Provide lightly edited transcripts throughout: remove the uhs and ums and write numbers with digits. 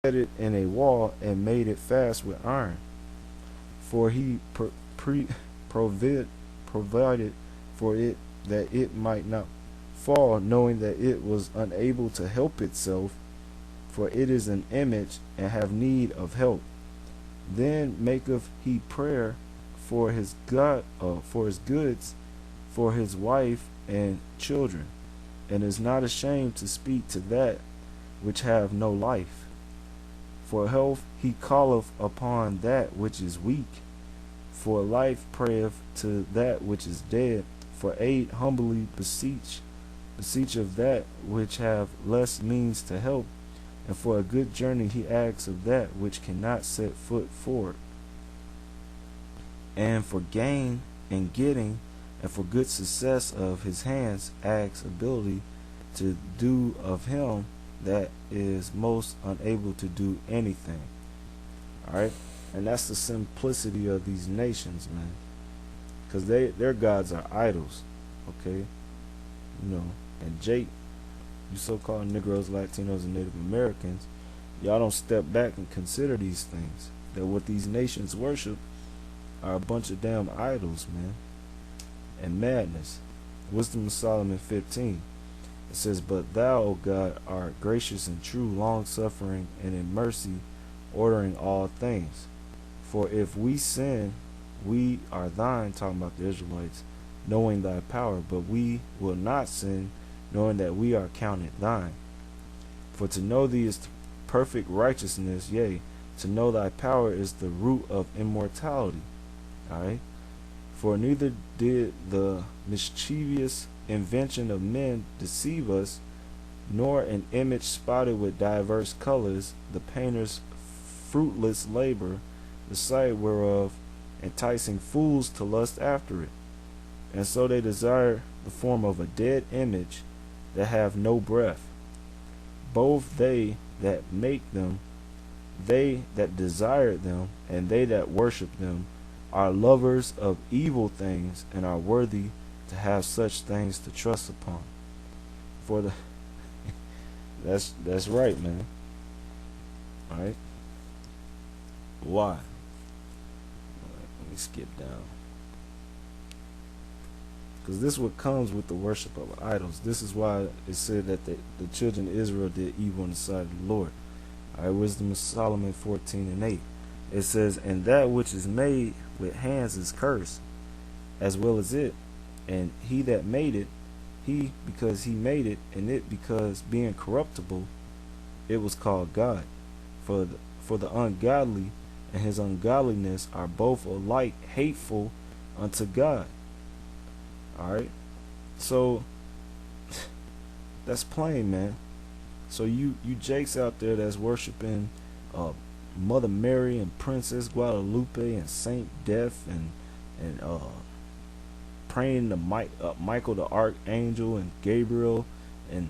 set it in a wall and made it fast with iron. For he provided for it that it might not fall, knowing that it was unable to help itself, for it is an image and have need of help. Then maketh he prayer for his goods, for his wife and children, and is not ashamed to speak to that which have no life. For health he calleth upon that which is weak, for life prayeth to that which is dead. For aid humbly beseech of that which have less means to help, and for a good journey he asks of that which cannot set foot forward. And for gain in getting, and for good success of his hands asks ability to do of him that is most unable to do anything. Alright? And that's the simplicity of these nations, man. Because their gods are idols. Okay? And Jake, you so-called Negroes, Latinos, and Native Americans, y'all don't step back and consider these things. That what these nations worship are a bunch of damn idols, man. And madness. Wisdom of Solomon 15. It says, But thou, O God, art gracious and true, long-suffering, and in mercy, ordering all things. For if we sin, we are thine, talking about the Israelites, knowing thy power, but we will not sin, knowing that we are counted thine. For to know thee is perfect righteousness, yea, to know thy power is the root of immortality. Alright? For neither did the mischievous invention of men deceive us, nor an image spotted with diverse colors, the painter's fruitless labor, the sight whereof enticing fools to lust after it. And so they desire the form of a dead image that have no breath. Both they that make them, they that desire them, and they that worship them, are lovers of evil things, and are worthy to have such things to trust upon. For the that's right, man. Alright? Why? Let me skip down. Because this is what comes with the worship of idols. This is why it said that the children of Israel did evil in the sight of the Lord. Alright, Wisdom of Solomon 14 and 8. It says, And that which is made with hands is cursed, as well as it. And he that made it, he because he made it, and it because being corruptible, it was called God. For the ungodly and his ungodliness are both alike hateful unto God. Alright? So that's plain, man. So you Jakes out there that's worshiping Mother Mary and Princess Guadalupe and Saint Death and praying to Michael the Archangel and Gabriel and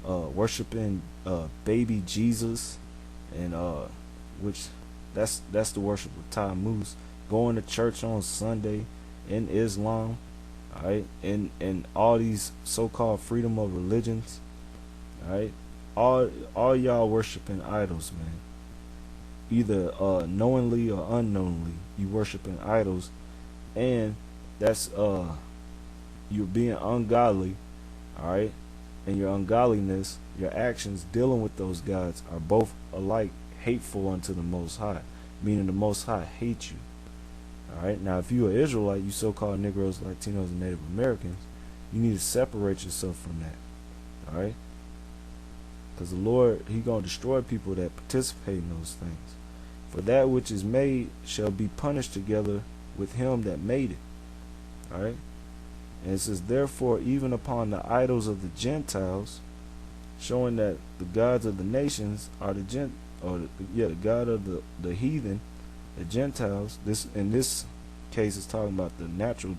worshiping baby Jesus and which that's the worship of Tammuz, going to church on Sunday in Islam, alright, and all these so-called freedom of religions, alright, all y'all worshiping idols, man. Either knowingly or unknowingly, you worshiping idols, and that's you're being ungodly, alright, and your ungodliness, your actions dealing with those gods are both alike hateful unto the Most High, meaning the Most High hates you. Alright, now if you're an Israelite, you so-called Negroes, Latinos, and Native Americans, you need to separate yourself from that. Alright? Because the Lord, He going to destroy people that participate in those things. For that which is made shall be punished together with him that made it. Alright? And it says, Therefore, even upon the idols of the Gentiles, showing that the gods of the nations are the God of the heathen, the Gentiles. This in this case is talking about the natural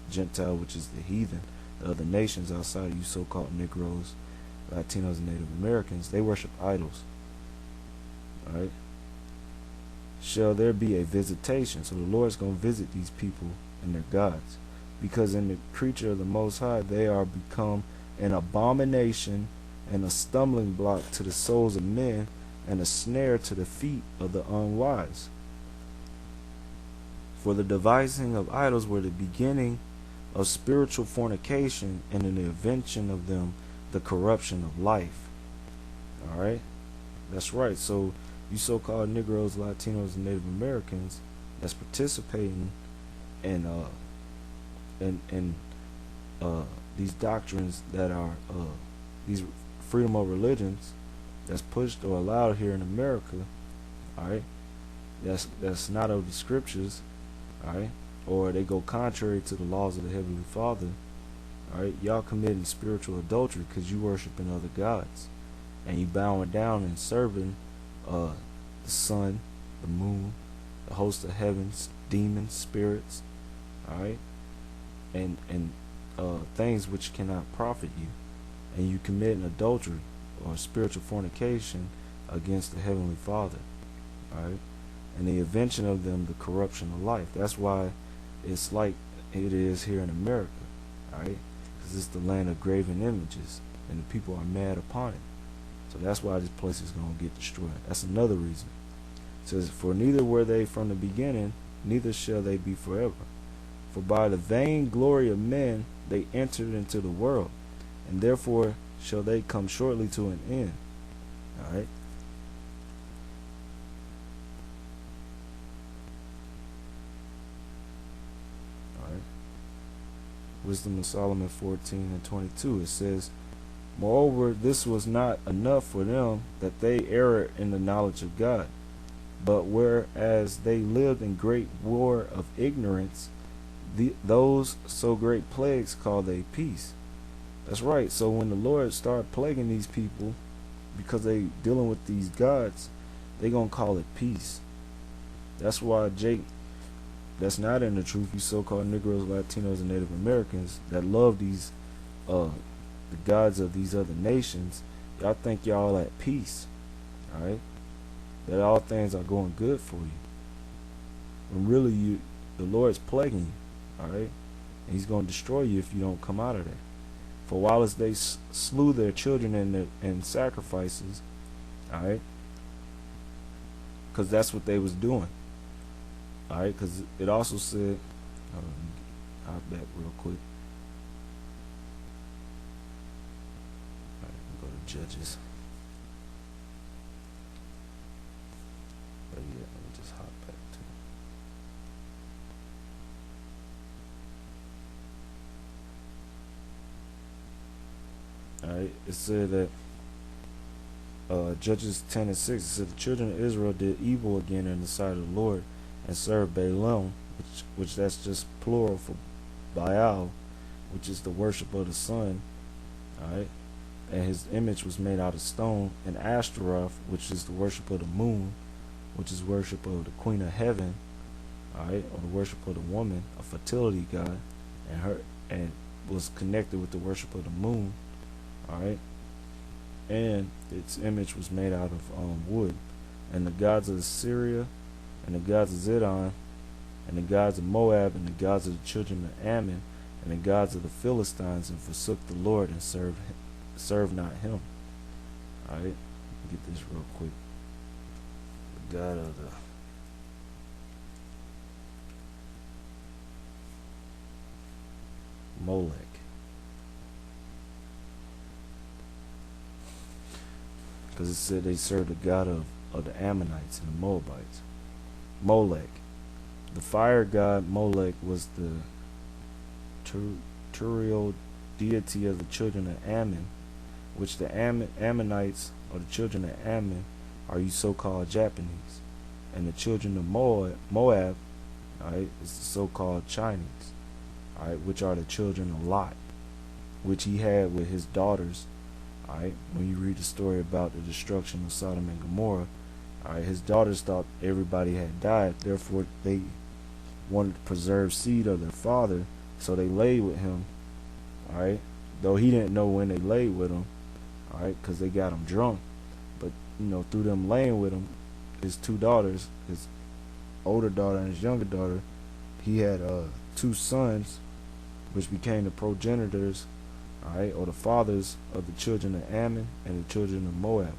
Gentile, which is the heathen, the other nations outside of you so-called Negroes, Latinos, and Native Americans. They worship idols. Alright? Shall there be a visitation? So the Lord's going to visit these people and their gods, because in the creature of the Most High they are become an abomination and a stumbling block to the souls of men, and a snare to the feet of the unwise. For the devising of idols were the beginning of spiritual fornication, and in the invention of them the corruption of life. Alright? That's right. So you so-called Negroes, Latinos, and Native Americans that's participating in these doctrines that are these freedom of religions that's pushed or allowed here in America, alright, that's not of the scriptures, alright, or they go contrary to the laws of the Heavenly Father, alright, y'all committing spiritual adultery because you worshiping other gods, and you bowing down and serving the sun, the moon, the host of heavens, demons, spirits, alright, and things which cannot profit you, and you committing adultery or spiritual fornication against the Heavenly Father, alright, and the invention of them the corruption of life. That's why it's like it is here in America, alright, because it's the land of graven images, and the people are mad upon it. So that's why this place is going to get destroyed. That's another reason. It says, for neither were they from the beginning, neither shall they be forever. For by the vain glory of men they entered into the world, and therefore shall they come shortly to an end. Alright? Alright. Wisdom of Solomon 14:22. It says, moreover, this was not enough for them that they erred in the knowledge of God, but whereas they lived in great war of ignorance, those so great plagues call they peace. That's right. So when the Lord started plaguing these people because they dealing with these gods, they gonna call it peace. That's why Jake, that's not in the truth, you so-called Negroes, Latinos, and Native Americans that love these the gods of these other nations, y'all think y'all at peace, alright? That all things are going good for you, when really the Lord's plaguing you, alright? And he's going to destroy you if you don't come out of there. For while as they slew their children in sacrifices, alright, because that's what they was doing, alright, because it also said, hop back real quick. Go to Judges. But yeah, let me just hop back to it. Alright, it said that Judges 10:6, it said the children of Israel did evil again in the sight of the Lord and served Balaam, which that's just plural for Baal, which is the worship of the sun. Alright, and his image was made out of stone, and Ashtaroth, which is the worship of the moon, which is worship of the queen of heaven, alright, or the worship of the woman, a fertility god, and was connected with the worship of the moon, alright, and its image was made out of wood. And the gods of Syria, and the gods of Zidon, and the gods of Moab, and the gods of the children of Ammon, and the gods of the Philistines, and forsook the Lord and served not him. Alright, get this real quick. The god of the Molech. Because it said they served the god of the Ammonites and the Moabites. Molech. The fire god Molech was the terrestrial deity of the children of Ammon, which the Ammonites, or the children of Ammon, are you so-called Japanese. And the children of Moab, alright, is the so-called Chinese, alright, which are the children of Lot, which he had with his daughters. Alright, when you read the story about the destruction of Sodom and Gomorrah, alright, his daughters thought everybody had died, therefore they wanted to preserve seed of their father, so they laid with him, alright, though he didn't know when they laid with him, alright, because they got him drunk, but, you know, through them laying with him, his two daughters, his older daughter and his younger daughter, he had two sons, which became the progenitors Alright, or the fathers of the children of Ammon and the children of Moab.